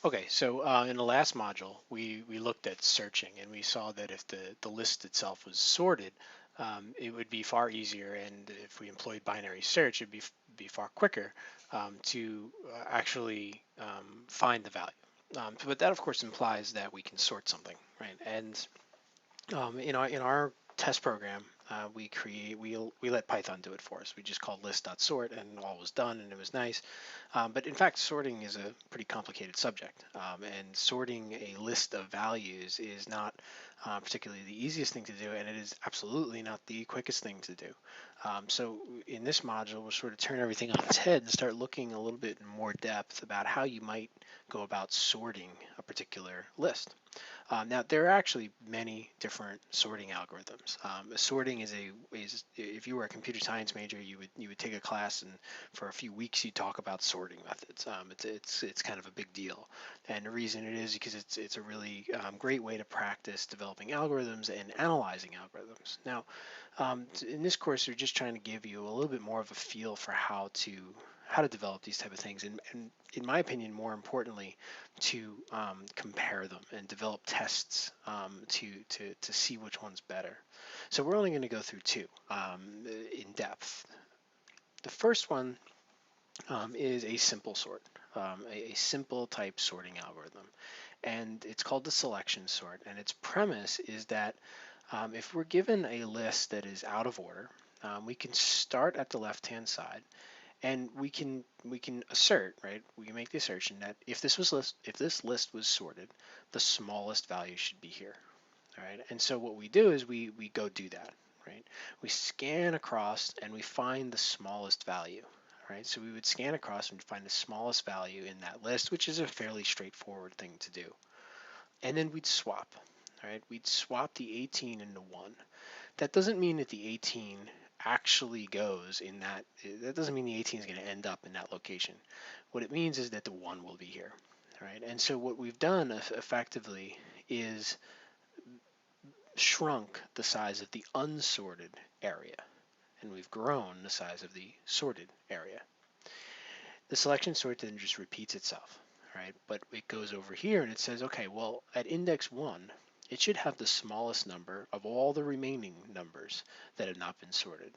Okay, so in the last module, we looked at searching, and we saw that if the list itself was sorted, it would be far easier, and if we employed binary search, it'd be far quicker to actually find the value. But that, of course, implies that we can sort something, right? And in our test program, we let Python do it for us. We just called list.sort, and all was done, and it was nice. But in fact, sorting is a pretty complicated subject, and sorting a list of values is not particularly the easiest thing to do, and it is absolutely not the quickest thing to do. So in this module, we'll sort of turn everything on its head and start looking a little bit in more depth about how you might go about sorting a particular list. Now there are actually many different sorting algorithms. Sorting is if you were a computer science major, you would take a class, and for a few weeks you talk about sorting methods. It's kind of a big deal, and the reason it is because it's a really great way to practice developing algorithms and analyzing algorithms. Now, in this course, we're just trying to give you a little bit more of a feel for how to develop these type of things, and in my opinion, more importantly, to compare them and develop tests to see which one's better. So we're only going to go through two in depth. The first one is a simple sort, a simple type sorting algorithm, and it's called the selection sort. And its premise is that if we're given a list that is out of order, we can start at the left-hand side, and we can assert, right? We can make the assertion that if this list was sorted, the smallest value should be here. All right. And so what we do is we go do that, right? We scan across and we find the smallest value. Right, so we would scan across and find the smallest value in that list, which is a fairly straightforward thing to do. And then we'd swap. All right, we'd swap the 18 into 1. That doesn't mean that the 18 actually goes in that doesn't mean the 18 is going to end up in that location. What it means is that the 1 will be here. All right, and so what we've done effectively is shrunk the size of the unsorted area, and we've grown the size of the sorted area. The selection sort then just repeats itself, right? But it goes over here and it says, okay, well, at index 1, it should have the smallest number of all the remaining numbers that have not been sorted.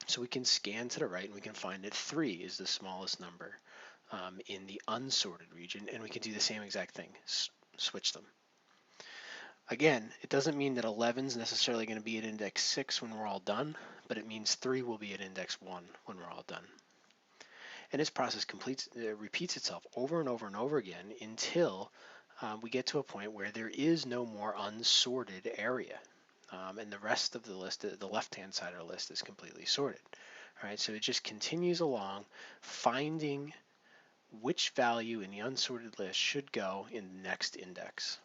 So we can scan to the right and we can find that 3 is the smallest number in the unsorted region, and we can do the same exact thing, switch them. Again, it doesn't mean that 11 is necessarily going to be at index 6 when we're all done, but it means 3 will be at index 1 when we're all done. And this process repeats itself over and over and over again until we get to a point where there is no more unsorted area. And the rest of the list, the left-hand side of the list, is completely sorted. All right, so it just continues along, finding which value in the unsorted list should go in the next index.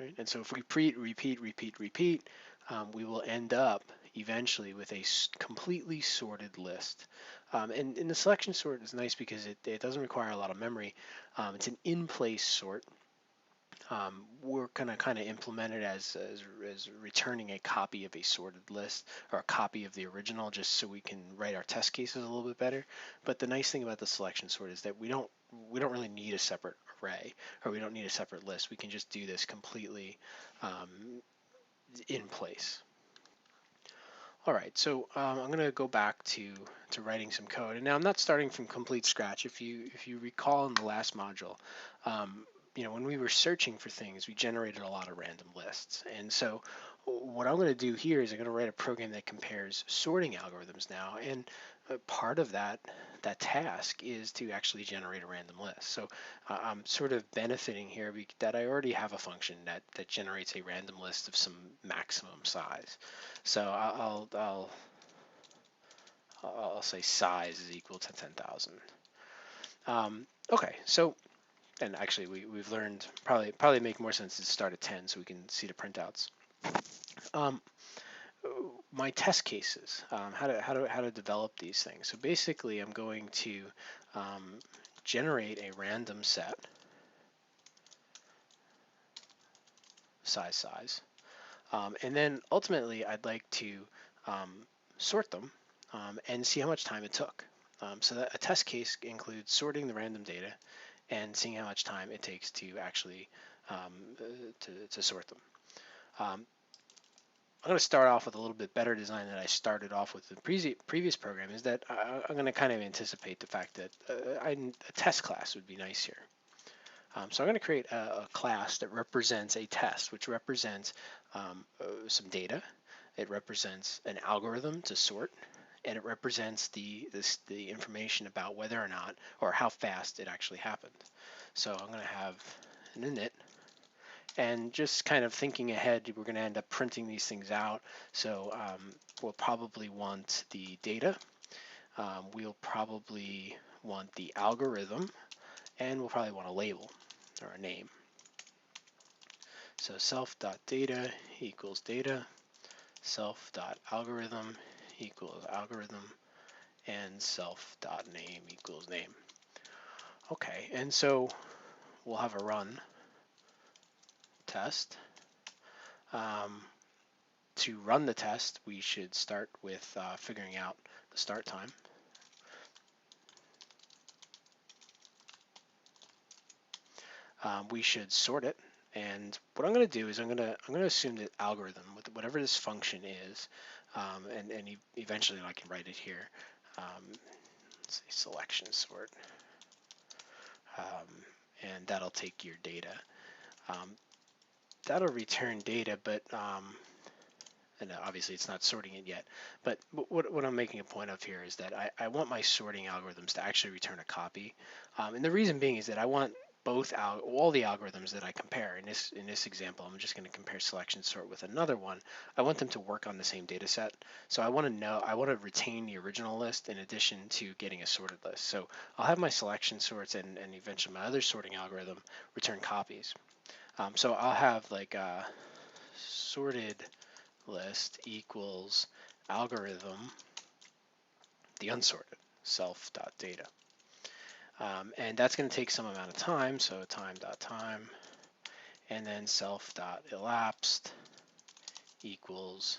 Right? And so if we repeat, we will end up eventually with a completely sorted list. And the selection sort is nice because it doesn't require a lot of memory. It's an in-place sort. We're going to kind of implement it as returning a copy of a sorted list or a copy of the original, just so we can write our test cases a little bit better. But the nice thing about the selection sort is that we don't really need a separate array, or we don't need a separate list. We can just do this completely in place. All right, so I'm going to go back to writing some code, and now I'm not starting from complete scratch. If you recall in the last module, when we were searching for things, we generated a lot of random lists. And so what I'm going to do here is I'm going to write a program that compares sorting algorithms now. And part of that task is to actually generate a random list. So I'm sort of benefiting here that I already have a function that generates a random list of some maximum size. So I'll say size is equal to 10,000. Okay, so and actually we've learned probably make more sense to start at 10 so we can see the printouts. My test cases, how to develop these things. So basically, I'm going to generate a random set, size, and then ultimately I'd like to sort them and see how much time it took. So that a test case includes sorting the random data and seeing how much time it takes to actually to sort them. I'm going to start off with a little bit better design than I started off with the previous program, is that I'm going to kind of anticipate the fact that a test class would be nice here. So I'm going to create a class that represents a test, which represents some data. It represents an algorithm to sort, and it represents the information about whether or not, or how fast it actually happened. So I'm going to have an init, and just kind of thinking ahead, we're going to end up printing these things out. So we'll probably want the data. We'll probably want the algorithm, and we'll probably want a label or a name. So self.data equals data, self.algorithm equals algorithm, and self.name equals name. Okay, and so we'll have a run test. To run the test, we should start with figuring out the start time. We should sort it, and what I'm going to do is I'm going to assume that algorithm, whatever this function is, and eventually I can write it here. Let's say selection sort, and that'll take your data. That'll return data, but and obviously it's not sorting it yet. But what I'm making a point of here is that I want my sorting algorithms to actually return a copy, and the reason being is that I want all the algorithms that I compare. In this example, I'm just going to compare selection sort with another one. I want them to work on the same data set. So I want to retain the original list in addition to getting a sorted list. So I'll have my selection sorts and eventually my other sorting algorithm return copies. So I'll have like sorted list equals algorithm, the unsorted, self.data. And that's going to take some amount of time, so time.time, and then self.elapsed equals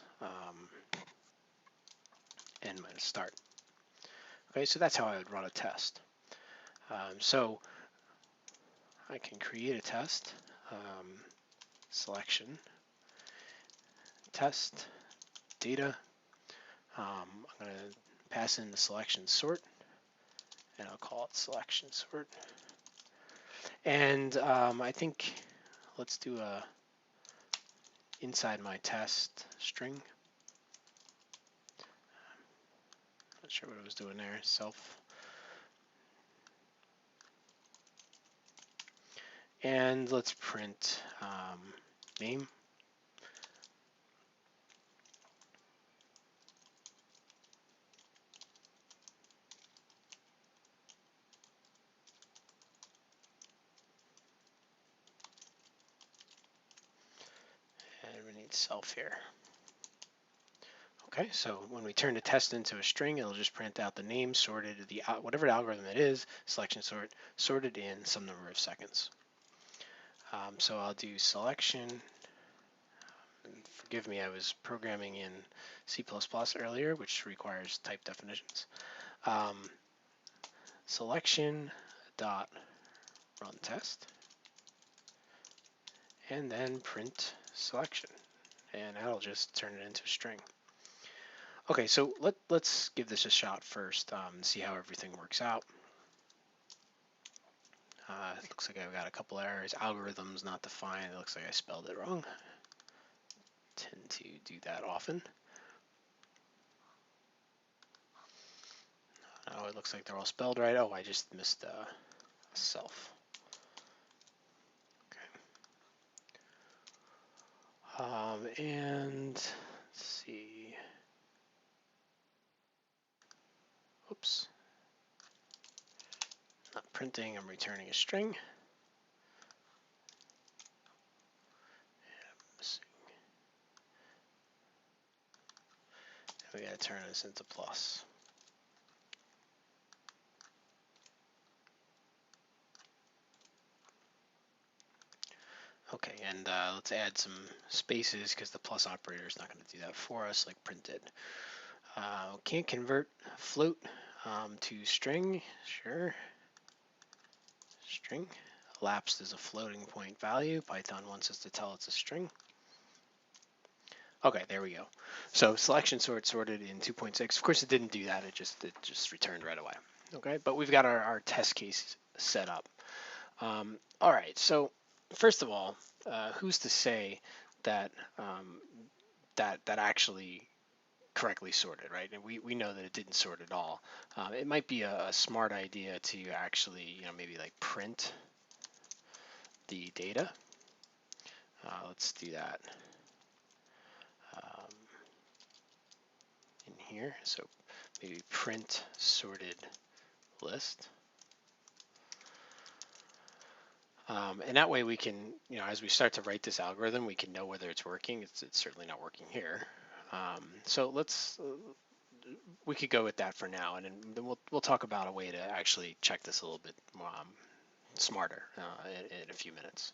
n minus start. Okay, so that's how I would run a test. So I can create a test, selection, test, data. I'm going to pass in the selection sort, and I'll call it selection sort. And I think let's do a inside my test string. Not sure what I was doing there. Self. And let's print name. And we need self here. Okay, so when we turn the test into a string, it'll just print out the name sorted, the whatever algorithm it is, selection sort, sorted in some number of seconds. So I'll do selection. And forgive me, I was programming in C++ earlier, which requires type definitions. Selection dot run test, and then print selection, and that'll just turn it into a string. Okay, so let's give this a shot first and see how everything works out. It looks like I've got a couple errors. Algorithms not defined. It looks like I spelled it wrong. Tend to do that often. Oh, it looks like they're all spelled right. Oh, I just missed self. Okay. And let's see. Oops. Not printing. I'm returning a string. We got to turn this into plus. Okay, and let's add some spaces because the plus operator is not going to do that for us, like printed. Can't convert float to string, sure. string. Elapsed is a floating point value. Python wants us to tell it's a string. Okay, there we go. So selection sort sorted in 2.6. Of course, it didn't do that. It just returned right away. Okay, but we've got our test case set up. All right. So first of all, who's to say that that actually correctly sorted, right? And we know that it didn't sort at all. It might be a smart idea to actually, maybe like print the data. Let's do that in here. So maybe print sorted list. And that way we can, as we start to write this algorithm, we can know whether it's working. It's certainly not working here. So we could go with that for now, and then we'll talk about a way to actually check this a little bit smarter in a few minutes.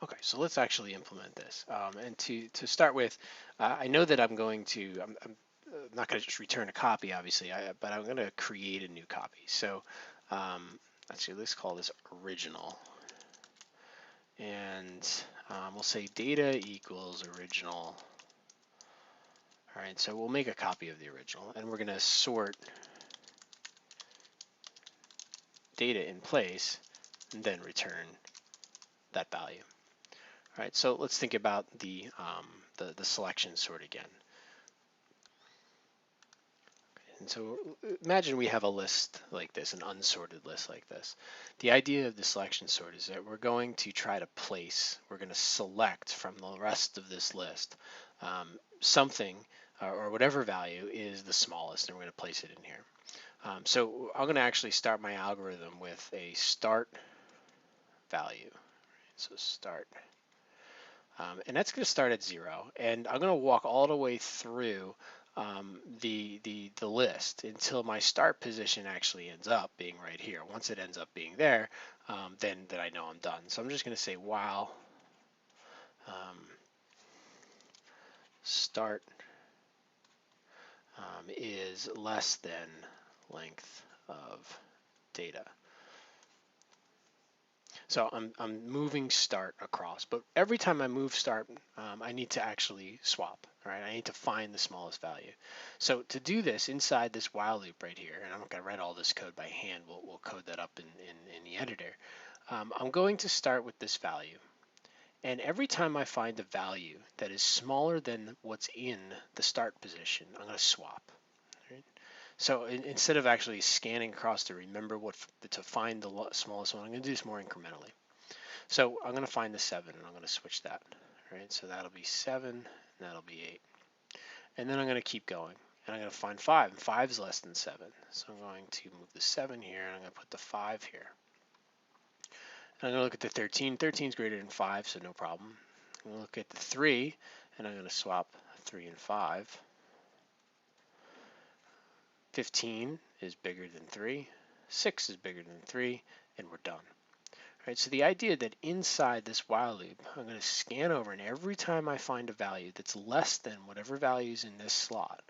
Okay, so let's actually implement this. And to start with, I know that I'm not going to just return a copy, obviously, but I'm going to create a new copy. So actually, let's call this original. And we'll say data equals original. All right, so we'll make a copy of the original, and we're going to sort data in place and then return that value. All right, so let's think about the selection sort again. And so imagine we have a list like this, an unsorted list like this. The idea of the selection sort is that we're going to try to place, we're going to select from the rest of this list something or whatever value is the smallest, and we're going to place it in here. So I'm going to actually start my algorithm with a start value. So start. And that's going to start at 0. And I'm going to walk all the way through the list until my start position actually ends up being right here. Once it ends up being there, then I know I'm done. So I'm just going to say while start is less than length of data. So I'm moving start across, but every time I move start, I need to actually swap, right? I need to find the smallest value. So to do this inside this while loop right here, and I'm not going to write all this code by hand, we'll code that up in the editor. I'm going to start with this value. And every time I find a value that is smaller than what's in the start position, I'm going to swap. Right? So instead of actually scanning across to remember to find the smallest one, I'm going to do this more incrementally. So I'm going to find the 7, and I'm going to switch that. Right? So that'll be 7, and that'll be 8. And then I'm going to keep going, and I'm going to find 5, and 5 is less than 7. So I'm going to move the 7 here, and I'm going to put the 5 here. And I'm going to look at the 13. 13 is greater than 5, so no problem. I'm going to look at the 3, and I'm going to swap 3 and 5. 15 is bigger than 3, 6 is bigger than 3, and we're done. Right, so the idea that inside this while loop, I'm going to scan over, and every time I find a value that's less than whatever value is in this slot,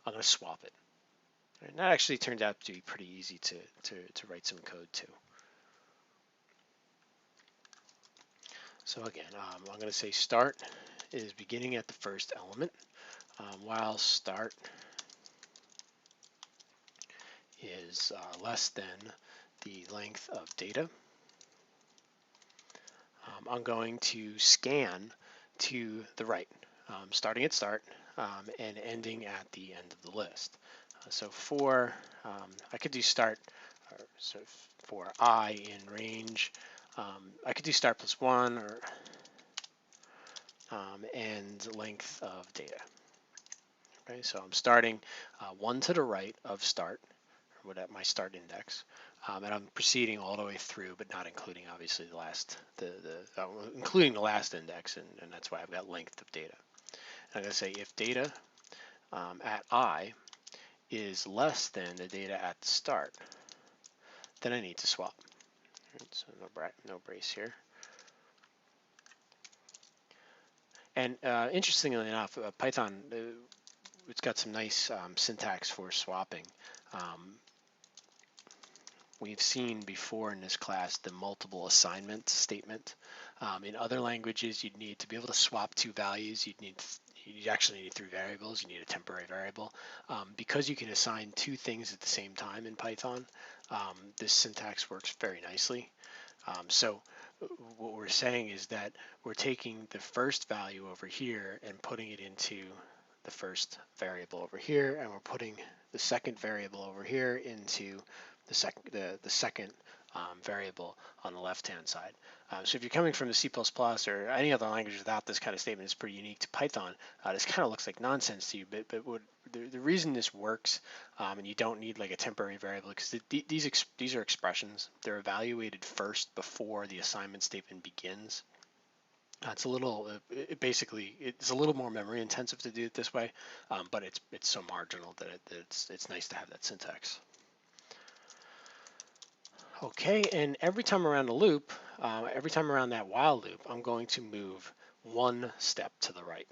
I'm going to swap it. Right, and that actually turns out to be pretty easy to write some code to. So again, I'm going to say start is beginning at the first element, while start is less than the length of data. I'm going to scan to the right, starting at start and ending at the end of the list. So for, I could do start, so for I in range, I could do start plus 1 or and length of data. Okay, so I'm starting 1 to the right of start, or what at my start index, and I'm proceeding all the way through, but not including obviously the last, including the last index, and that's why I've got length of data. And I'm going to say if data at I is less than the data at the start, then I need to swap. Right, so no brace here. And interestingly enough, Python, it's got some nice syntax for swapping. we've seen before in this class the multiple assignment statement. In other languages, you'd need to be able to swap two values. You actually need three variables. You need a temporary variable. Because you can assign two things at the same time in Python, this syntax works very nicely. So what we're saying is that we're taking the first value over here and putting it into the first variable over here, and we're putting the second variable over here into the second variable on the left-hand side. So if you're coming from the C++ or any other language without this kind of statement, it's pretty unique to Python. This kind of looks like nonsense to you, but the reason this works, and you don't need like a temporary variable, because these are expressions. They're evaluated first before the assignment statement begins. It's a little, it's a little more memory intensive to do it this way, but it's so marginal that it's nice to have that syntax. Okay, and every time around the loop, every time around that while loop, I'm going to move one step to the right.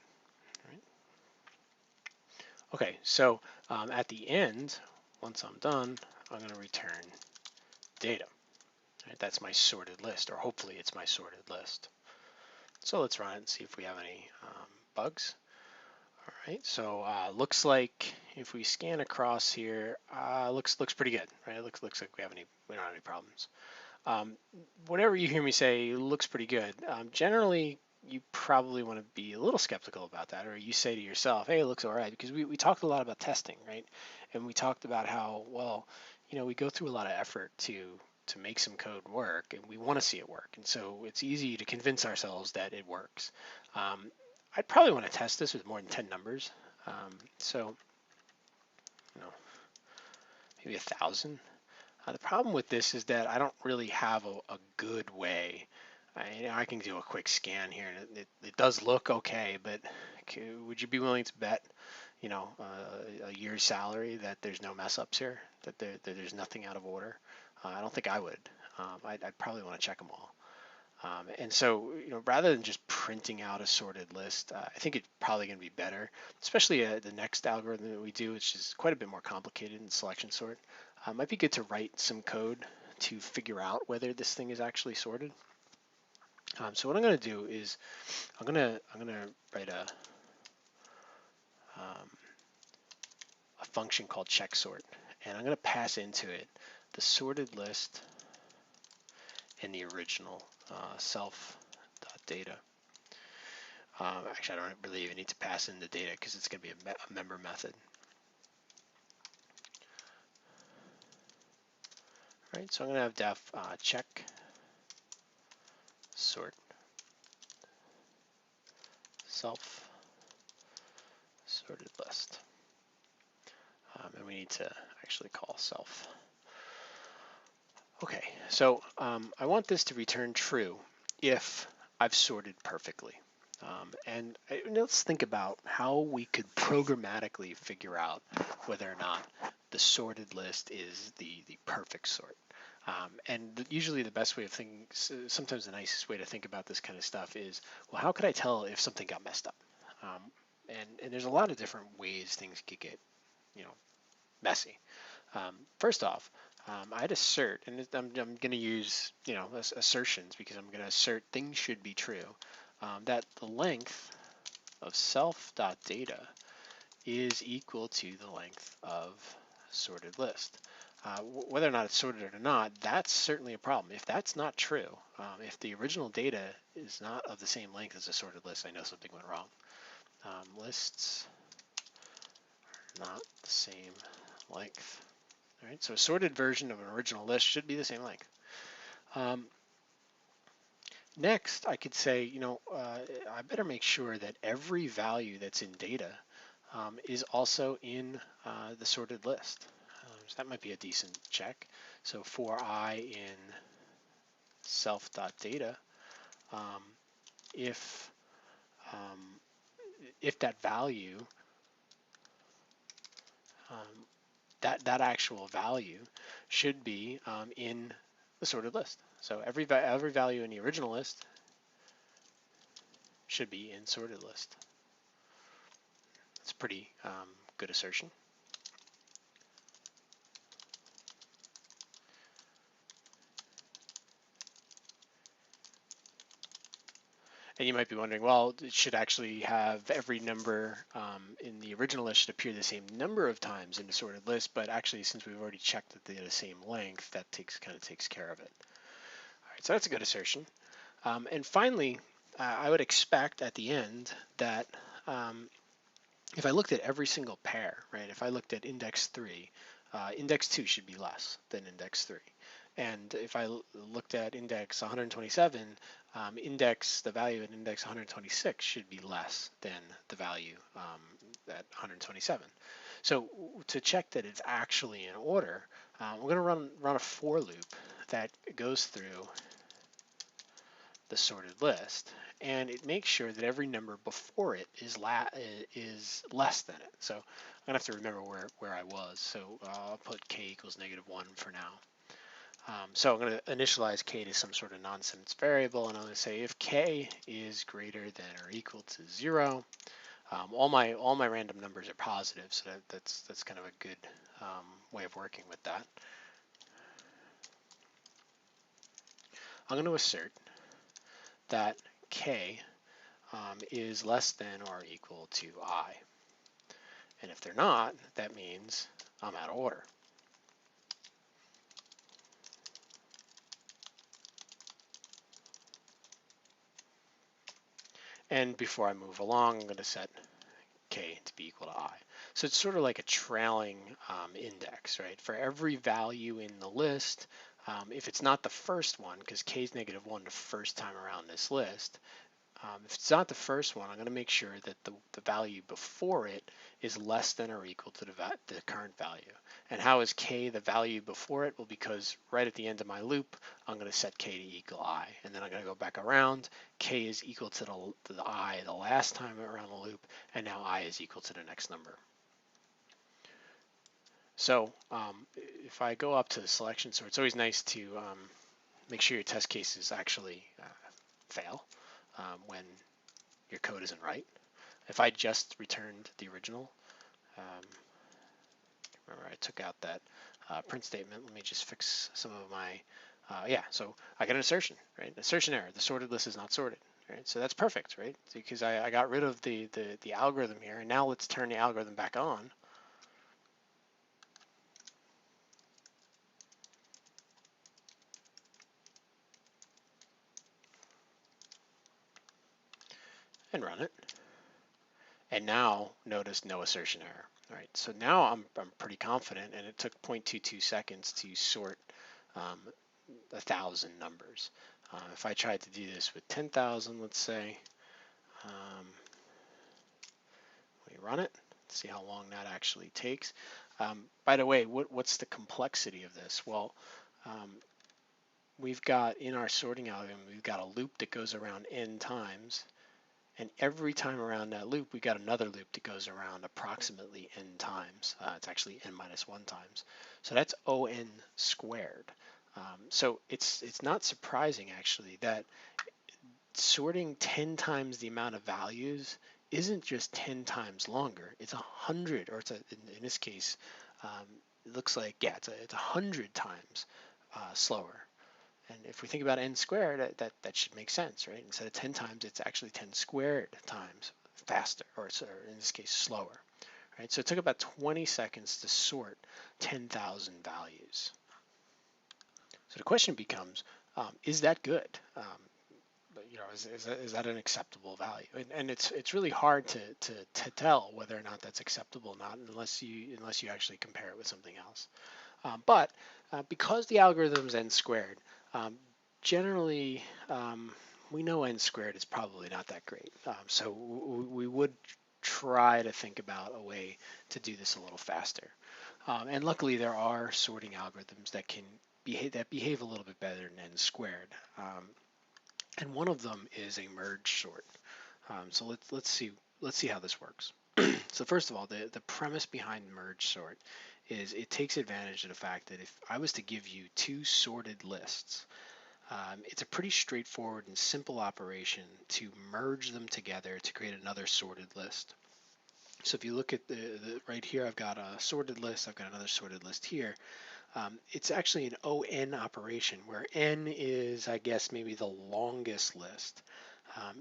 Okay, so at the end, once I'm done, I'm going to return data. Right? That's my sorted list, or hopefully it's my sorted list. So let's run it and see if we have any bugs. All right, so looks like if we scan across here, looks pretty good, right? Looks like we don't have any problems. Whatever you hear me say looks pretty good. Generally, you probably want to be a little skeptical about that, or you say to yourself, hey, it looks all right, because we talked a lot about testing, right? And we talked about how, well, we go through a lot of effort to make some code work, and we want to see it work. And so it's easy to convince ourselves that it works. I'd probably want to test this with more than 10 numbers. So, maybe 1,000. The problem with this is that I don't really have a good way. I can do a quick scan here, and it does look okay, but would you be willing to bet, a year's salary that there's no mess ups here, that there's nothing out of order? I don't think I would. I'd probably want to check them all. And so, rather than just printing out a sorted list, I think it's probably going to be better, especially the next algorithm that we do, which is quite a bit more complicated in selection sort. Might be good to write some code to figure out whether this thing is actually sorted. So what I'm going to do is I'm going to write a function called checksort, and I'm going to pass into it the sorted list and the original self.data. Actually, I don't really even need to pass in the data because it's going to be a member method. All right, so I'm going to have def check sort self sorted list. And we need to actually call self. Okay, so I want this to return true if I've sorted perfectly. And let's think about how we could programmatically figure out whether or not the sorted list is the perfect sort. And usually the best way of thinking, sometimes the nicest way to think about this kind of stuff is, well, how could I tell if something got messed up? And there's a lot of different ways things could get, messy. First off, I'd assert, and I'm going to use, assertions because I'm going to assert things should be true, that the length of self.data is equal to the length of sorted list. Whether or not it's sorted or not, that's certainly a problem. If that's not true, if the original data is not of the same length as a sorted list, I know something went wrong. Lists are not the same length. All right, so a sorted version of an original list should be the same length. Next, I could say, I better make sure that every value that's in data is also in the sorted list. So that might be a decent check. So for I in self.data, if that value, that actual value should be in the sorted list. So every value in the original list should be in sorted list. That's a pretty good assertion. And you might be wondering, well, it should actually have every number in the original list should appear the same number of times in the sorted list, but actually since we've already checked that they're the same length, that kind of takes care of it. All right, so that's a good assertion. And finally, I would expect at the end that if I looked at every single pair, right, if I looked at index 3, index 2 should be less than index 3. And if I looked at index 127, the value in index 126 should be less than the value at 127. So to check that it's actually in order, we're going to run a for loop that goes through the sorted list, and it makes sure that every number before it is less than it. So I'm gonna have to remember where I was. So I'll put k equals -1 for now. So I'm going to initialize k to some sort of nonsense variable, and I'm going to say if k is greater than or equal to 0, all my random numbers are positive, so that's kind of a good way of working with that. I'm going to assert that k is less than or equal to I. And if they're not, that means I'm out of order. And before I move along, I'm going to set k to be equal to I. So it's sort of like a trailing index, right? For every value in the list, if it's not the first one, because k is -1 the first time around this list, if it's not the first one, I'm going to make sure that the value before it is less than or equal to the current value. And how is k the value before it? Well, because right at the end of my loop, I'm going to set k to equal I. And then I'm going to go back around. K is equal to the I the last time around the loop, and now I is equal to the next number. So if I go up to the selection sort, it's always nice to make sure your test cases actually fail when your code isn't right. If I just returned the original, remember I took out that print statement. Let me just fix some of my, yeah, so I got an assertion, right? Assertion error, the sorted list is not sorted, right? So that's perfect, right? Because I got rid of the algorithm here, and now let's turn the algorithm back on. And run it. And now notice no assertion error. All right, so now I'm pretty confident, and it took 0.22 seconds to sort 1,000 numbers. If I tried to do this with 10,000, let's say, we run it, see how long that actually takes. By the way, what's the complexity of this? Well, we've got in our sorting algorithm, we've got a loop that goes around n times. And every time around that loop, we got another loop that goes around approximately n times. It's actually n-1 times. So that's O n squared. So it's not surprising, actually, that sorting 10 times the amount of values isn't just 10 times longer. It's 100, or in this case, it looks like, yeah, it's 100 times slower. And if we think about n squared, that should make sense, right? Instead of 10 times, it's actually 10 squared times faster, or in this case, slower, right? So it took about 20 seconds to sort 10,000 values. So the question becomes, is that good? You know, is that an acceptable value? And it's really hard to tell whether or not that's acceptable or not unless you actually compare it with something else. But because the algorithm is n squared, generally we know n squared is probably not that great. So we would try to think about a way to do this a little faster. And luckily there are sorting algorithms that can behave a little bit better than n squared. And one of them is a merge sort. So let's see how this works. So first of all, the premise behind merge sort is it takes advantage of the fact that if I was to give you two sorted lists, it's a pretty straightforward and simple operation to merge them together to create another sorted list. So if you look at the right here, I've got a sorted list, I've got another sorted list here. It's actually an ON operation where n is, I guess, maybe the longest list.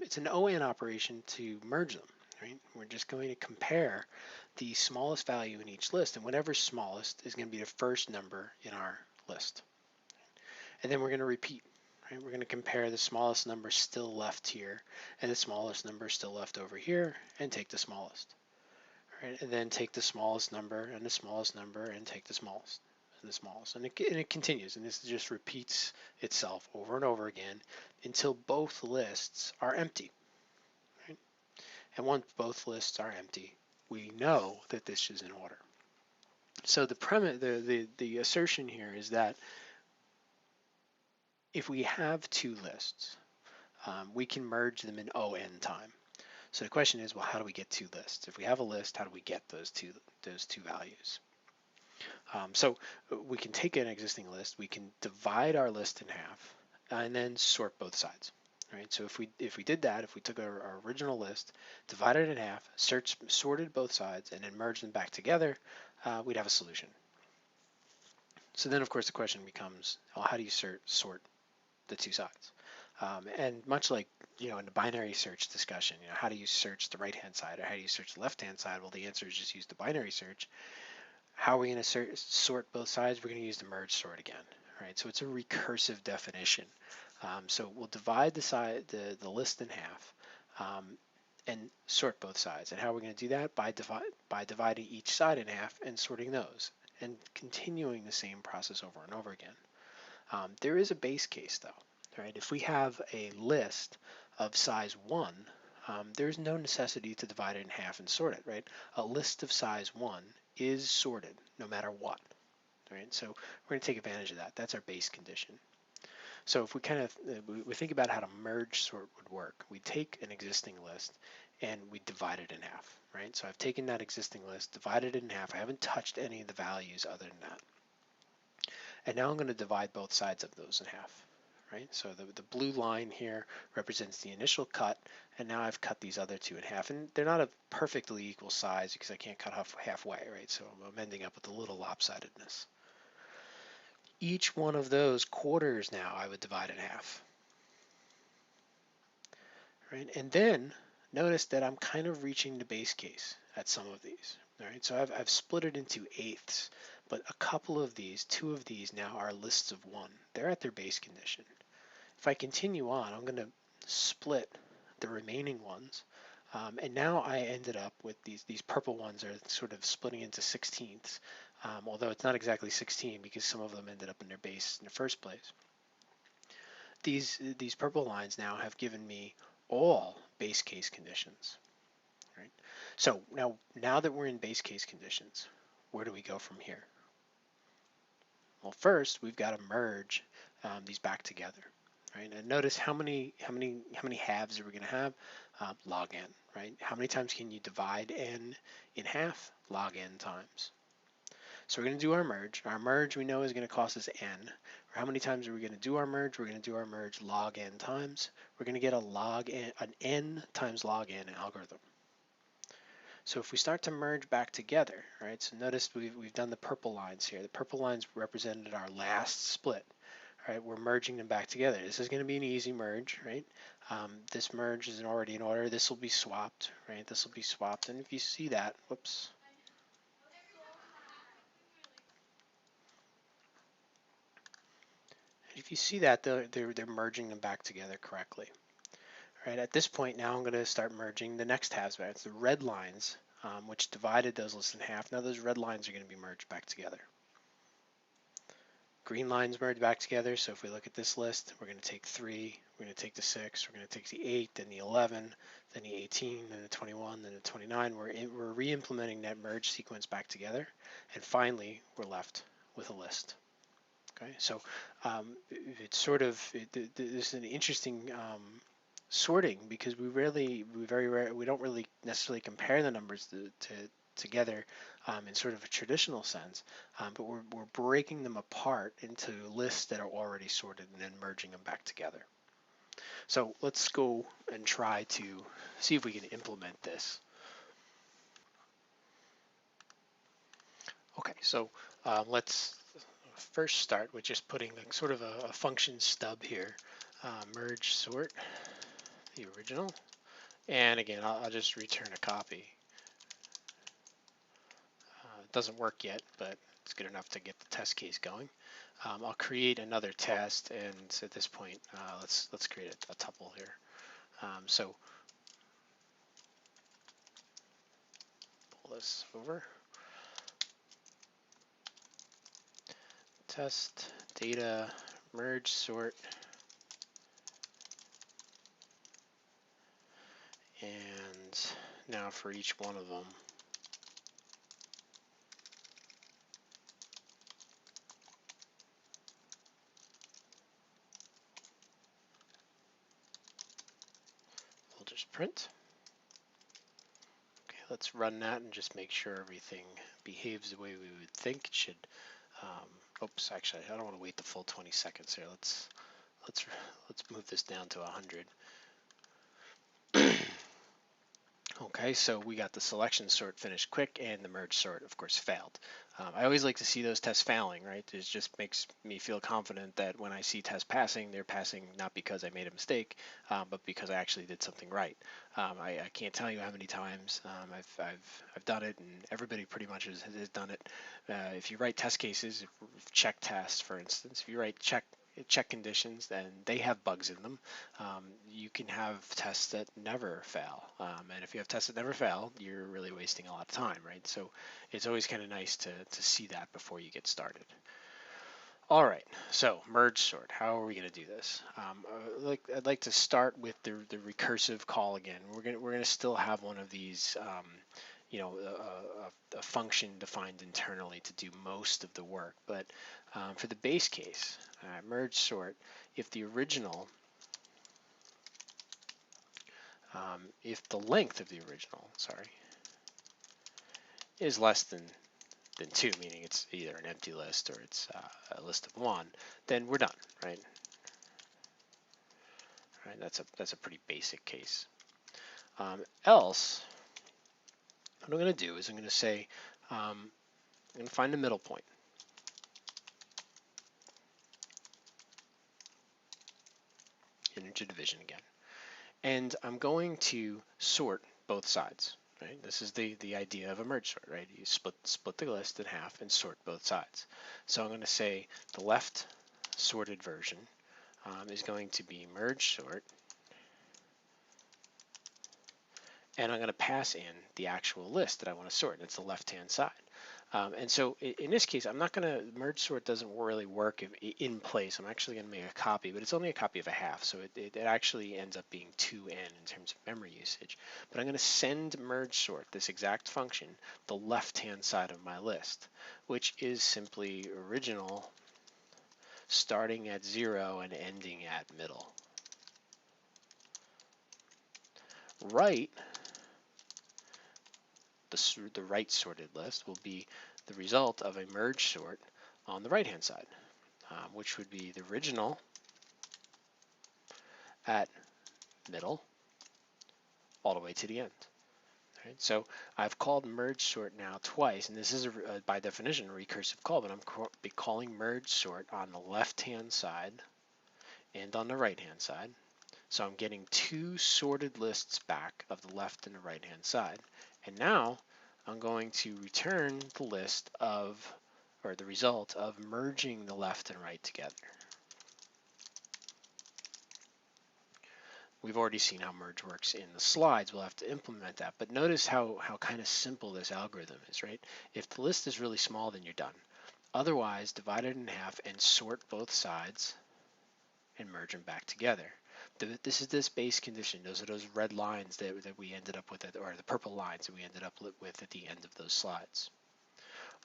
It's an ON operation to merge them, right? We're just going to compare the smallest value in each list, and whatever's smallest is going to be the first number in our list. And then we're going to repeat, right? We're going to compare the smallest number still left here and the smallest number still left over here and take the smallest, right? And then take the smallest number and the smallest number and take the smallest and the smallest. And it continues, and this just repeats itself over and over again until both lists are empty. And once both lists are empty, we know that this is in order. So the assertion here is that if we have two lists, we can merge them in O(n) time. So the question is, well, how do we get two lists? If we have a list, how do we get those two values? So we can take an existing list, we can divide our list in half, and then sort both sides. Right, so if we did that, if we took our original list, divided it in half, sorted both sides, and then merged them back together, we'd have a solution. So then, of course, the question becomes, well, how do you sort the two sides? And much like in the binary search discussion, how do you search the right-hand side or how do you search the left-hand side? Well, the answer is just use the binary search. How are we going to sort both sides? We're going to use the merge sort again. Right, so it's a recursive definition. So we'll divide the list in half and sort both sides. And how are we going to do that? By dividing each side in half and sorting those and continuing the same process over and over again. There is a base case though, right? If we have a list of size 1, there's no necessity to divide it in half and sort it, right? A list of size 1 is sorted no matter what, right? So we're going to take advantage of that. That's our base condition. So if we we think about how to merge sort would work, we take an existing list and we divide it in half, right? So I've taken that existing list, divided it in half. I haven't touched any of the values other than that. And now I'm going to divide both sides of those in half, right? So the blue line here represents the initial cut, and now I've cut these other two in half. And they're not a perfectly equal size because I can't cut halfway, right? So I'm ending up with a little lopsidedness. Each one of those quarters now I would divide in half. Right? And then notice that I'm kind of reaching the base case at some of these. All right, so I've split it into eighths, but a couple of these, 2 of these now are lists of 1. They're at their base condition. If I continue on, I'm going to split the remaining ones, and now I ended up with these purple ones are sort of splitting into 16ths, although it's not exactly 16 because some of them ended up in their base in the first place. These purple lines now have given me all base case conditions, right? So now that we're in base case conditions, where do we go from here? Well, first we've got to merge these back together, right? And notice how many halves are we going to have? Log n, right? How many times can you divide n in half? Log n times. So we're going to do our merge. Our merge we know is going to cost us n. How many times are we going to do our merge? We're going to do our merge log n times. We're going to get an n times log n algorithm. So if we start to merge back together, right? So notice we've done the purple lines here. The purple lines represented our last split, right? We're merging them back together. This is going to be an easy merge, right? This merge is already in order. This will be swapped, right? This will be swapped. And if you see that, whoops. If you see that, they're merging them back together correctly. Right, at this point now I'm going to start merging the next halves back. It's the red lines, which divided those lists in half. Now those red lines are going to be merged back together. Green lines merge back together, so if we look at this list, we're going to take 3, we're going to take the 6, we're going to take the 8, then the 11, then the 18, then the 21, then the 29. We're re-implementing that merge sequence back together, and finally we're left with a list. Okay, so it's sort of this is an interesting sorting because we don't really necessarily compare the numbers together in sort of a traditional sense, but we're breaking them apart into lists that are already sorted and then merging them back together. So let's go and try to see if we can implement this. Okay, so let's first start with just putting sort of a function stub here, merge sort the original. And again, I'll just return a copy. It doesn't work yet, but it's good enough to get the test case going. I'll create another test, and at this point, let's create a tuple here. So pull this over. Test data merge sort, and now for each one of them, we'll just print. Okay, let's run that and just make sure everything behaves the way we would think it should. Oops, actually, I don't want to wait the full 20 seconds here. Let's move this down to 100. Okay, so we got the selection sort finished quick, and the merge sort, of course, failed. I always like to see those tests failing, right? It just makes me feel confident that when I see tests passing, they're passing not because I made a mistake, but because I actually did something right. I can't tell you how many times I've done it, and everybody pretty much has done it. If you write test cases, check tests, for instance, if you write check conditions, then they have bugs in them. You can have tests that never fail. And if you have tests that never fail, you're really wasting a lot of time, right? So it's always kind of nice to see that before you get started. All right, so merge sort. How are we going to do this? I'd like to start with the recursive call again. We're gonna still have one of these, you know, a function defined internally to do most of the work. But for the base case, merge sort, if the original, if the length of the original, sorry, is less than 2, meaning it's either an empty list or it's a list of 1, then we're done, right? Right, that's a pretty basic case. Else, what I'm going to do is I'm going to say, I'm going to find a middle point. Integer division again. And I'm going to sort both sides. Right? This is the idea of a merge sort, right? You split the list in half and sort both sides. So I'm going to say the left sorted version is going to be merge sort, and I'm going to pass in the actual list that I want to sort, and it's the left-hand side. And so in this case, I'm not going to, merge sort doesn't really work in place. I'm actually going to make a copy, but it's only a copy of a half, so it actually ends up being 2n in terms of memory usage. But I'm going to send merge sort, this exact function, the left-hand side of my list, which is simply original starting at 0 and ending at middle. Right, the right sorted list will be the result of a merge sort on the right hand side, which would be the original at middle all the way to the end. Right? So I've called merge sort now twice, and this is by definition a recursive call, but I'm calling merge sort on the left hand side and on the right hand side. So I'm getting 2 sorted lists back of the left and the right hand side. And now I'm going to return the list of, or the result of merging the left and right together. We've already seen how merge works in the slides. We'll have to implement that. But notice how kind of simple this algorithm is, right? If the list is really small, then you're done. Otherwise, divide it in half and sort both sides and merge them back together. This is this base condition. Those are those red lines that we ended up with, or the purple lines that we ended up with at the end of those slides.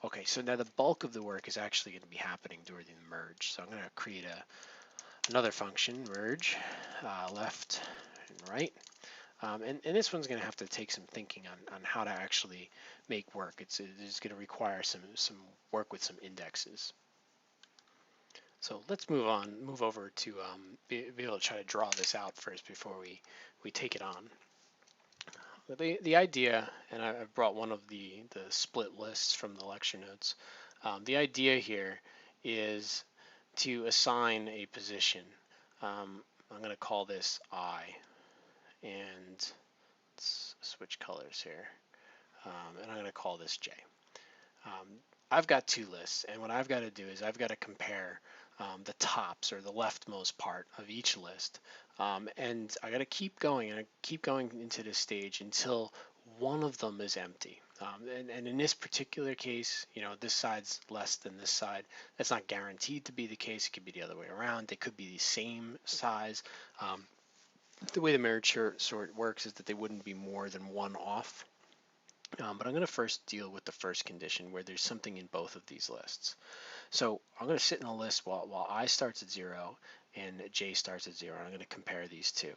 Okay, so now the bulk of the work is actually going to be happening during the merge. So I'm going to create another function, merge, left and right. And this one's going to have to take some thinking on how to actually make work. It's going to require some work with some indexes. So let's move over to be able to try to draw this out first before we take it on. The idea, and I've brought one of the split lists from the lecture notes. The idea here is to assign a position. I'm going to call this I, and let's switch colors here. And I'm going to call this J. I've got two lists, and what I've got to do is I've got to compare the tops or the leftmost part of each list. And I got to keep going and keep going into this stage until one of them is empty. And in this particular case, you know, this side's less than this side. That's not guaranteed to be the case. It could be the other way around. They could be the same size. The way the merge sort works is that they wouldn't be more than one off. But I'm going to first deal with the first condition where there's something in both of these lists. So I'm going to sit in a list while I starts at 0 and J starts at 0. I'm going to compare these two.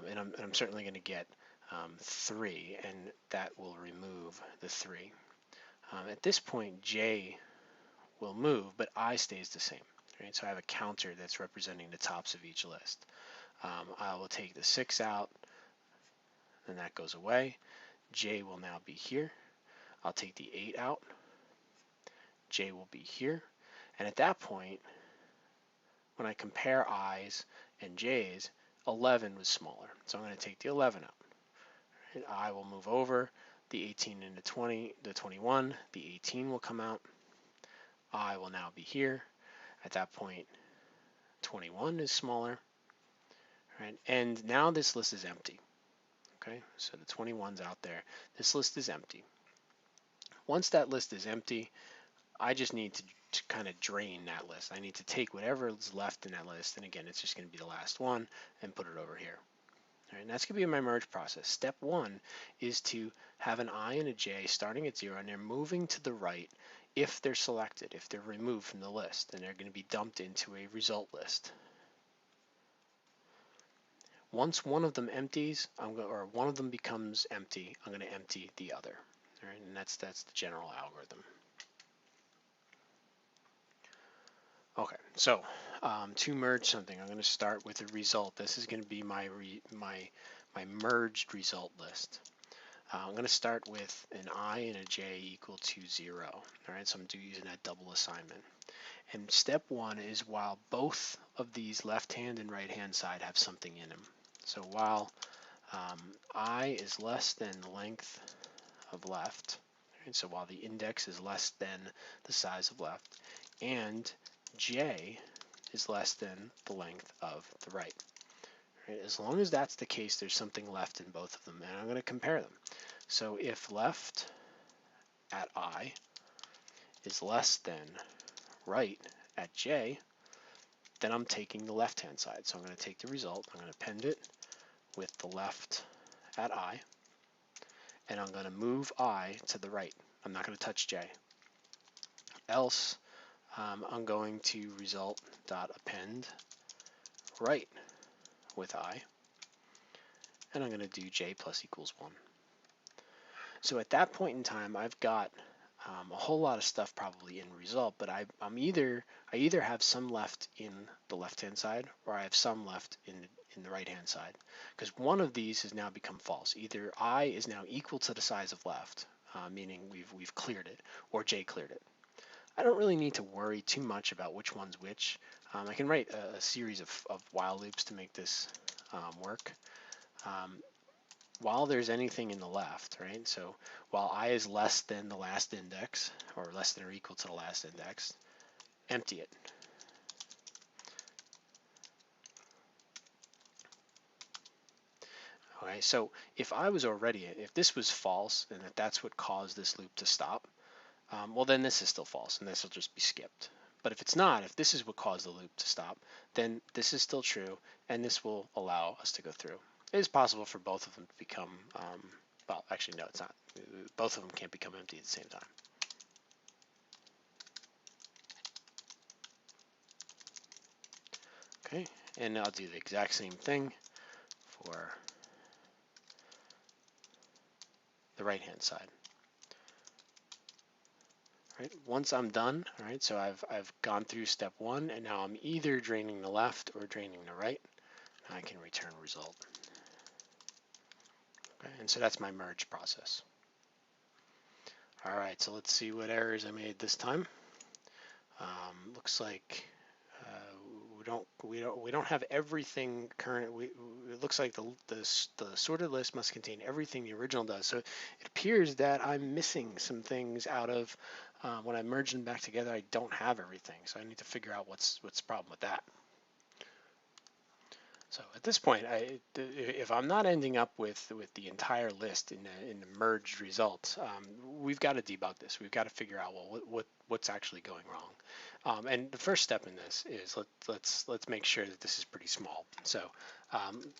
And I'm certainly going to get 3, and that will remove the 3. At this point, J will move, but I stays the same. Right? So I have a counter that's representing the tops of each list. I will take the 6 out, and that goes away. J will now be here. I'll take the 8 out. J will be here. And at that point, when I compare I's and J's, 11 was smaller. So I'm going to take the 11 out. And I will move over. The 18 into 20, the 21, the 18 will come out. I will now be here. At that point, 21 is smaller. Right? And now this list is empty. Okay, so the 21's out there. This list is empty. Once that list is empty, I just need to kind of drain that list. I need to take whatever is left in that list, and again, it's just going to be the last one, and put it over here. All right, and that's going to be my merge process. Step 1 is to have an I and a J starting at 0, and they're moving to the right if they're selected, if they're removed from the list, and they're going to be dumped into a result list. Once one of them empties, or one of them becomes empty, I'm going to empty the other. All right, and that's the general algorithm. Okay, so to merge something, I'm going to start with a result. This is going to be my merged result list. I'm going to start with an I and a J equal to 0. All right, so I'm using that double assignment. And step 1 is while both of these left-hand and right-hand side have something in them. So while I is less than the length of left, right, so while the index is less than the size of left, and J is less than the length of the right. Right. As long as that's the case, there's something left in both of them, and I'm going to compare them. So if left at I is less than right at J, then I'm taking the left-hand side. So I'm going to take the result, I'm going to append it with the left at I, and I'm going to move I to the right. I'm not going to touch J. Else, I'm going to result.append right with I, and I'm going to do J plus equals 1. So at that point in time, I've got a whole lot of stuff probably in result, but I either have some left in the left-hand side, or I have some left in the right-hand side, because one of these has now become false. Either I is now equal to the size of left, meaning we've cleared it, or J cleared it. I don't really need to worry too much about which one's which. I can write a series of while loops to make this work. While there's anything in the left, right? So while I is less than the last index, or less than or equal to the last index, empty it. Okay, so if this was false, and that's what caused this loop to stop, well then this is still false, and this will just be skipped. But if it's not, if this is what caused the loop to stop, then this is still true, and this will allow us to go through. It is possible for both of them to become, well, actually no, it's not. Both of them can't become empty at the same time. Okay, and I'll do the exact same thing for the right-hand side. Right, once I'm done, all right, so I've gone through step 1, and now I'm either draining the left or draining the right. I can return result. Okay, and so that's my merge process. All right, so let's see what errors I made this time. Looks like we don't have everything current. It looks like the sorted list must contain everything the original does. So it appears that I'm missing some things out of when I merge them back together. I don't have everything, so I need to figure out what's the problem with that. So at this point, if I'm not ending up with the entire list in the merged result, we've got to debug this. We've got to figure out, well, what's actually going wrong. And the first step in this is let's make sure that this is pretty small. So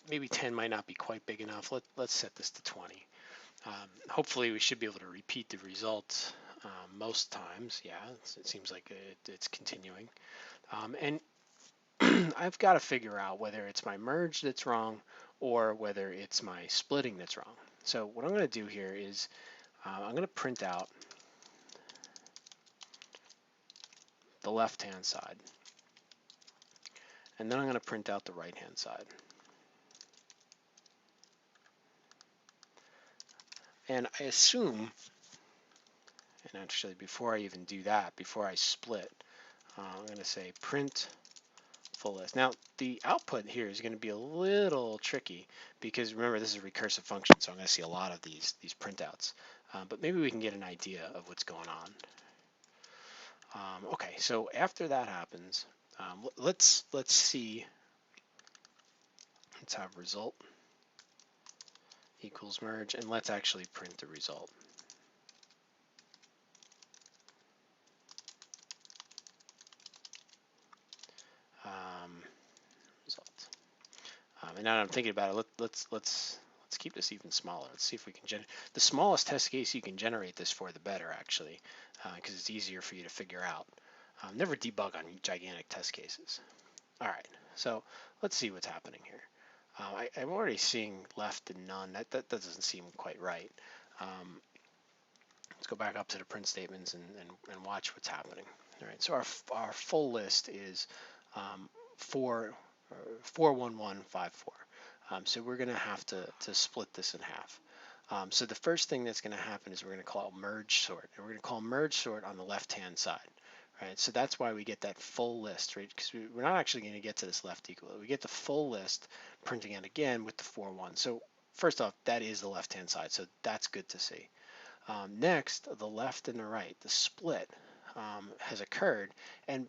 maybe 10 might not be quite big enough. Let's set this to 20. Hopefully we should be able to repeat the result most times. Yeah, it seems like it's continuing. And I've got to figure out whether it's my merge that's wrong or whether it's my splitting that's wrong. So what I'm going to do here is I'm going to print out the left-hand side, and then I'm going to print out the right-hand side. And I assume, and actually before I even do that, before I split, I'm going to say print full list. Now the output here is going to be a little tricky because remember this is a recursive function, so I'm going to see a lot of these printouts. But maybe we can get an idea of what's going on. Okay, so after that happens, let's see. Let's have result equals merge, and let's actually print the result. Result. And now that I'm thinking about it, let's keep this even smaller. Let's see if we can generate the smallest test case you can generate this for, the better, actually, because it's easier for you to figure out. Never debug on gigantic test cases. All right, so let's see what's happening here. I'm already seeing left and none. That doesn't seem quite right. Let's go back up to the print statements and watch what's happening. All right, so our full list is 41154. So we're going to have to split this in half. So the first thing that's going to happen is we're going to call merge sort, and we're going to call merge sort on the left-hand side. Right, so that's why we get that full list, right? Because we're not actually going to get to this left equal. We get the full list printing it again with the 4-1. So first off, that is the left-hand side, so that's good to see. Next, the left and the right, the split has occurred,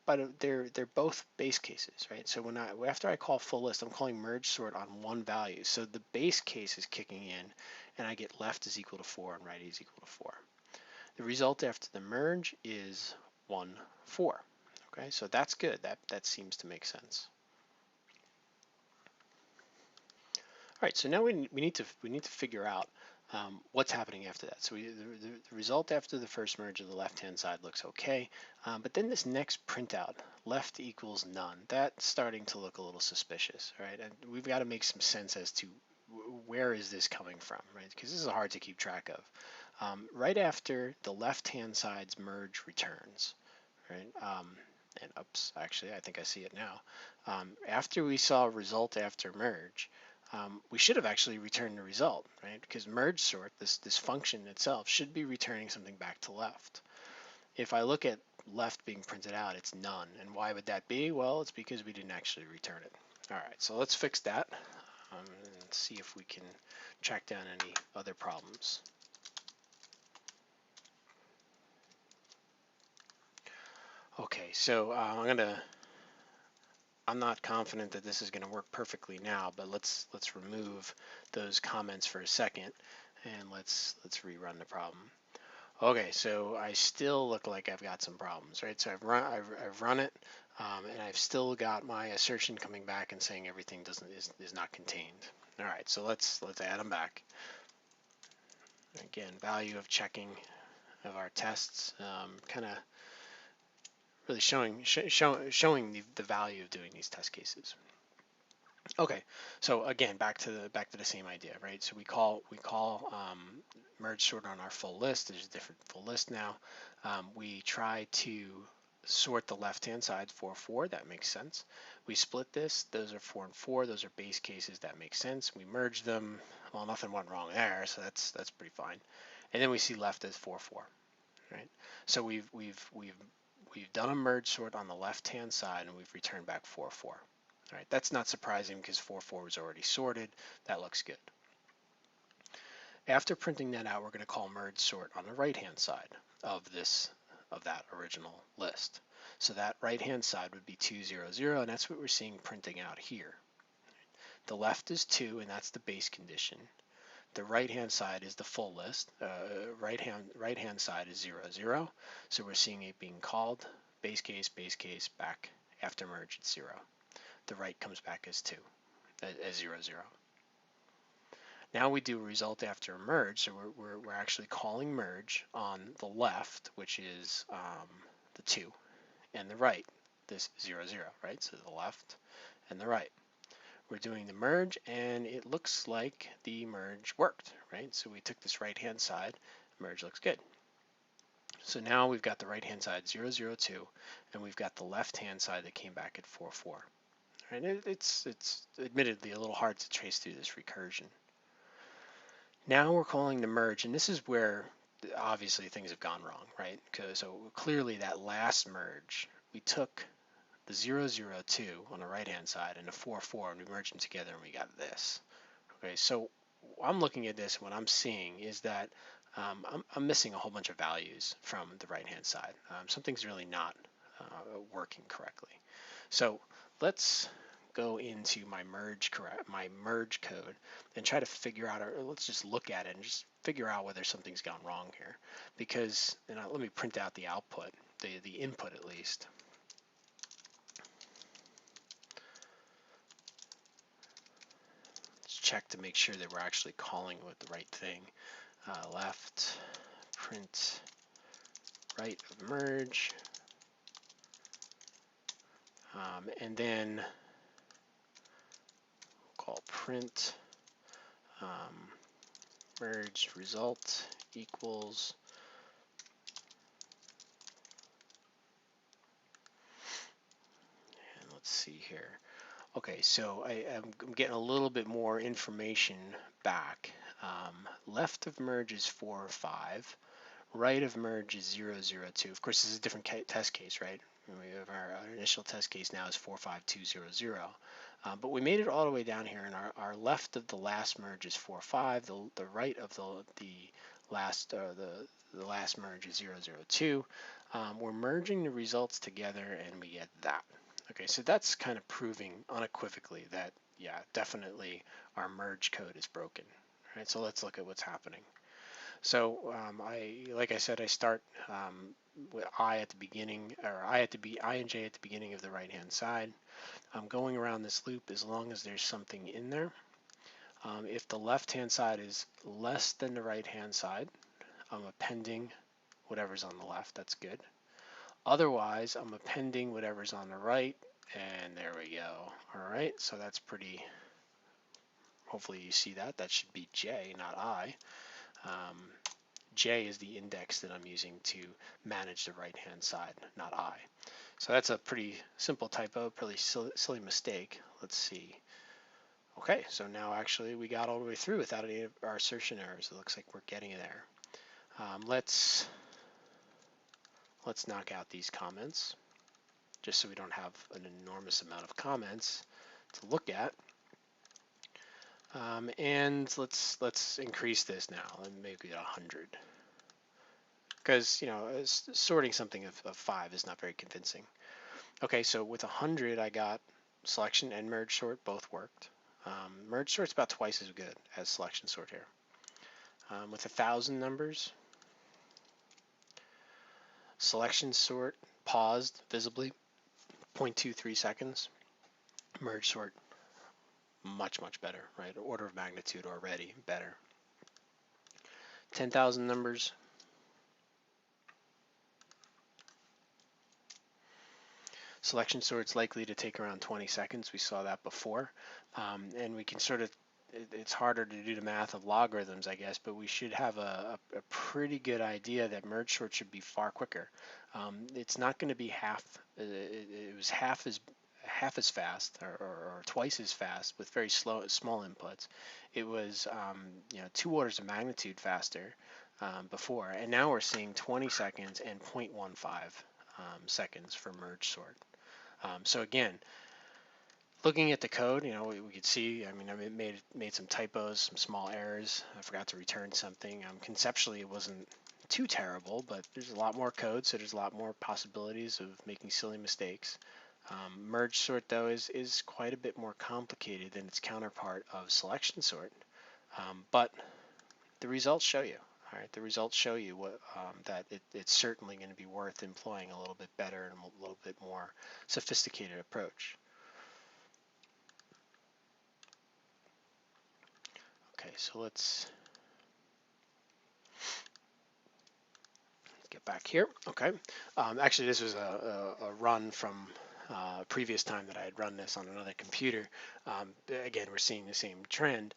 but they're both base cases, right? So after I call full list, I'm calling merge sort on one value. So the base case is kicking in, and I get left is equal to 4 and right is equal to 4. The result after the merge is 1, 4. Okay, so that's good. That seems to make sense. All right, so now we need to figure out what's happening after that. So the result after the first merge of the left-hand side looks okay, but then this next printout, left equals none, that's starting to look a little suspicious, right? And we've got to make some sense as to where is this coming from, right? Because this is hard to keep track of. Right after the left-hand side's merge returns, right? And oops, actually, I think I see it now. After we saw result after merge, we should have actually returned the result, right? Because merge sort, this function itself, should be returning something back to left. If I look at left being printed out, it's none. And why would that be? Well, it's because we didn't actually return it. All right, so let's fix that and see if we can track down any other problems. Okay, so I'm not confident that this is going to work perfectly now, but let's remove those comments for a second and let's rerun the problem. Okay, so I still look like I've got some problems, right? So I've run it, and I've still got my assertion coming back and saying everything is not contained. All right, so let's add them back. Again, value of checking of our tests, kind of really showing the value of doing these test cases. Okay, so again, back to the same idea, right? So we call merge sort on our full list. There's a different full list now. We try to sort the left-hand side 4, 4. That makes sense. We split this. Those are 4 and 4. Those are base cases. That makes sense. We merge them. Well, nothing went wrong there, so that's pretty fine. And then we see left as 4, 4. Right. So we've we've done a merge sort on the left-hand side, and we've returned back 4, 4. All right, that's not surprising because 4, 4 was already sorted. That looks good. After printing that out, we're going to call merge sort on the right-hand side of that original list. So that right-hand side would be 2, 0, 0, and that's what we're seeing printing out here. The left is 2, and that's the base condition. The right-hand side is the full list. Right-hand side is 0, 0. So we're seeing it being called base case, back. After merge, it's 0. The right comes back as 2, as 0, 0. Now we do a result after a merge, so we're actually calling merge on the left, which is the 2, and the right, this 0, 0, right? So the left and the right. We're doing the merge, and it looks like the merge worked, right? So we took this right-hand side, merge looks good. So now we've got the right-hand side 0, 0, 2, and we've got the left-hand side that came back at 4, 4. Right? It's admittedly a little hard to trace through this recursion. Now we're calling the merge, and this is where obviously things have gone wrong, right? So clearly that last merge, we took the 0, 0, 2 on the right-hand side and the 4, 4, and we merged them together and we got this. Okay, so I'm looking at this, and what I'm seeing is that I'm missing a whole bunch of values from the right-hand side. Something's really not working correctly. So let's go into my merge code and try to figure out, or let's just look at it and just figure out whether something's gone wrong here. Because, and let me print out the output, the input at least. Let's check to make sure that we're actually calling with the right thing. Left, print, right of merge, and then call print merge result equals and let's see here. Okay, so I'm getting a little bit more information back. Left of merge is 4, 5. Right of merge is 0, 0, 2. Of course, this is a different test case, right? We have our initial test case now is 4, 5, 2, 0, 0. But we made it all the way down here, and our left of the last merge is 4, 5. The right of the last merge is 0, 0, 2. We're merging the results together, and we get that. Okay, so that's kind of proving unequivocally that, yeah, definitely our merge code is broken. All right, so let's look at what's happening. So like I said, I start with I at the beginning, or I and J at the beginning of the right-hand side. I'm going around this loop as long as there's something in there. If the left-hand side is less than the right-hand side, I'm appending whatever's on the left. That's good. Otherwise, I'm appending whatever's on the right, and there we go. All right, so that's pretty, hopefully you see that. That should be J, not I. J is the index that I'm using to manage the right-hand side, not I. So that's a pretty simple typo, pretty silly mistake. Let's see. Okay, so now actually we got all the way through without any of our assertion errors. It looks like we're getting there. Let's knock out these comments, just so we don't have an enormous amount of comments to look at. And let's increase this now and make it 100. Because, you know, sorting something of 5 is not very convincing. Okay, so with 100, I got selection and merge sort both worked. Merge sort's about twice as good as selection sort here. With 1,000 numbers, selection sort paused visibly, 0.23 seconds. Merge sort, much better, right? Order of magnitude already better. 10,000 numbers. Selection sort's likely to take around 20 seconds. We saw that before. And we can sort of, it's harder to do the math of logarithms, I guess, but we should have a pretty good idea that merge sort should be far quicker. It's not going to be half, it was half as fast or twice as fast with very small inputs. It was 2 orders of magnitude faster before, and now we're seeing 20 seconds and 0.15 seconds for merge sort. So again, looking at the code, we could see, I mean, I made some typos, some small errors. I forgot to return something. Conceptually, it wasn't too terrible, but there's a lot more code, so there's a lot more possibilities of making silly mistakes. Merge sort, though, is quite a bit more complicated than its counterpart of selection sort. But the results show you. All right, the results show you that it's certainly going to be worth employing a little bit better and a little bit more sophisticated approach. Okay, so let's get back here. Okay, actually this was a run from previous time that I had run this on another computer. Again, we're seeing the same trend.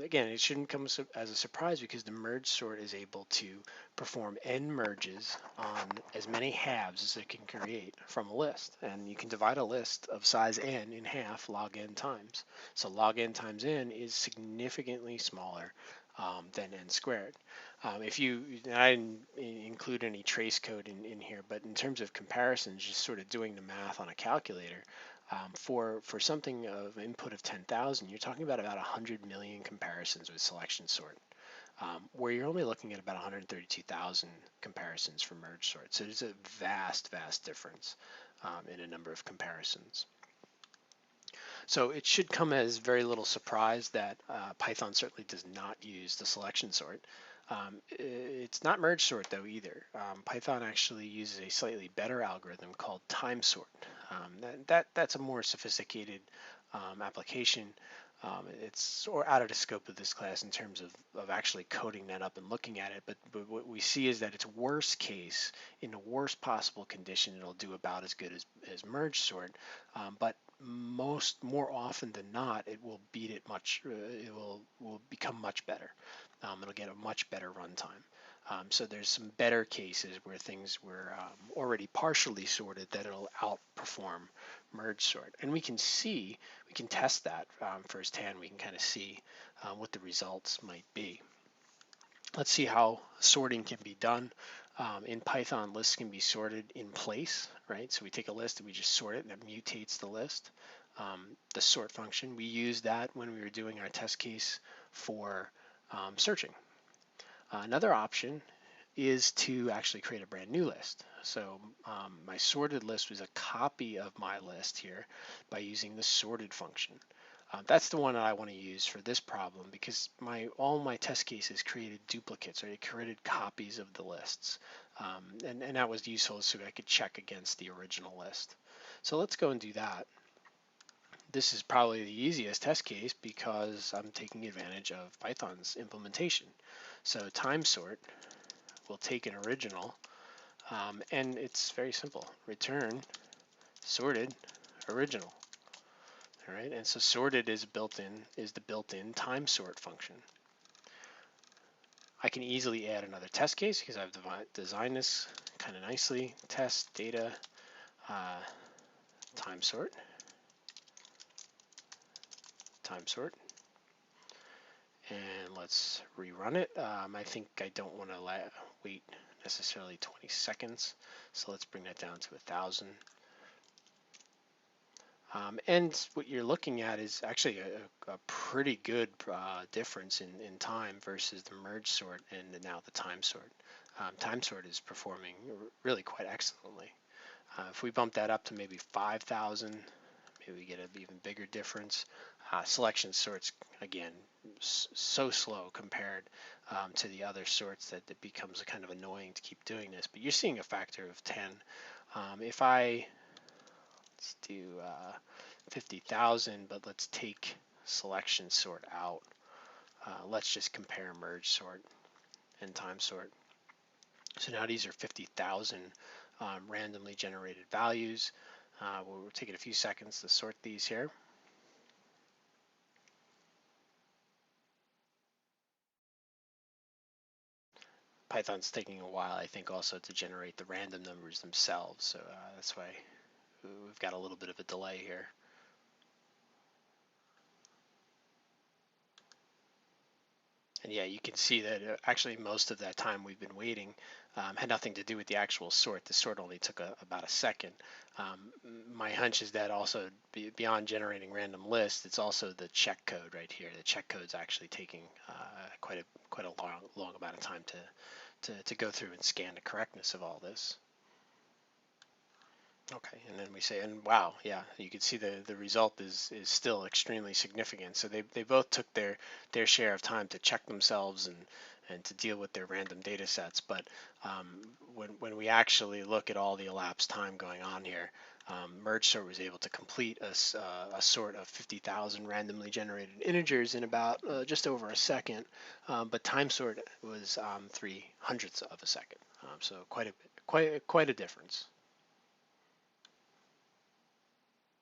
Again, it shouldn't come as a surprise because the merge sort is able to perform n merges on as many halves as it can create from a list. And you can divide a list of size n in half log n times. So log n times n is significantly smaller than n squared. If you, I didn't include any trace code in here, but in terms of comparisons, just sort of doing the math on a calculator, for something of input of 10,000, you're talking about 100 million comparisons with selection sort, where you're only looking at about 132,000 comparisons for merge sort. So there's a vast, vast difference in a number of comparisons. So it should come as very little surprise that Python certainly does not use the selection sort. It's not merge sort though either. Python actually uses a slightly better algorithm called time sort. That's a more sophisticated application. It's sort of out of the scope of this class in terms of actually coding that up and looking at it, but what we see is that its worst case, in the worst possible condition, it'll do about as good as merge sort, but more often than not, it will beat it much, it will become much better. It'll get a much better runtime. So there's some better cases where things were already partially sorted that it'll outperform merge sort. And we can test that firsthand. We can kind of see what the results might be. Let's see how sorting can be done. In Python, lists can be sorted in place, right? So we take a list and we just sort it and it mutates the list. The sort function, we used that when we were doing our test case for searching. Another option is to actually create a brand new list. So my sorted list was a copy of my list here by using the sorted function. That's the one that I want to use for this problem because all my test cases created duplicates, or it created copies of the lists. And that was useful so I could check against the original list. So let's go and do that. This is probably the easiest test case because I'm taking advantage of Python's implementation. So time sort will take an original, and it's very simple. Return sorted original. All right, and so sorted is the built-in time sort function. I can easily add another test case because I've designed this kind of nicely. Test data time sort. And let's rerun it. I think I don't want to wait necessarily 20 seconds, so let's bring that down to 1,000. And what you're looking at is actually a pretty good difference in time versus the merge sort and now the time sort. Time sort is performing really quite excellently. If we bump that up to maybe 5,000, maybe we get an even bigger difference. Selection sorts, again, so slow compared to the other sorts that it becomes kind of annoying to keep doing this. But you're seeing a factor of 10. If let's do 50,000, but let's take selection sort out. Let's just compare merge sort and time sort. So now these are 50,000 randomly generated values. We'll take it a few seconds to sort these here. Python's taking a while, I think, also to generate the random numbers themselves. So that's why we've got a little bit of a delay here. And yeah, you can see that actually most of that time we've been waiting had nothing to do with the actual sort. The sort only took about a second. Um, my hunch is that also beyond generating random lists, it's also the check code right here. The check code's actually taking quite a long amount of time to go through and scan the correctness of all this. Okay, and then we say, and wow, yeah, you can see the result is still extremely significant. So they both took their share of time to check themselves and to deal with their random data sets. But when we actually look at all the elapsed time going on here, merge sort was able to complete a sort of 50,000 randomly generated integers in about just over a second, but time sort was 3/100ths of a second. So quite a difference.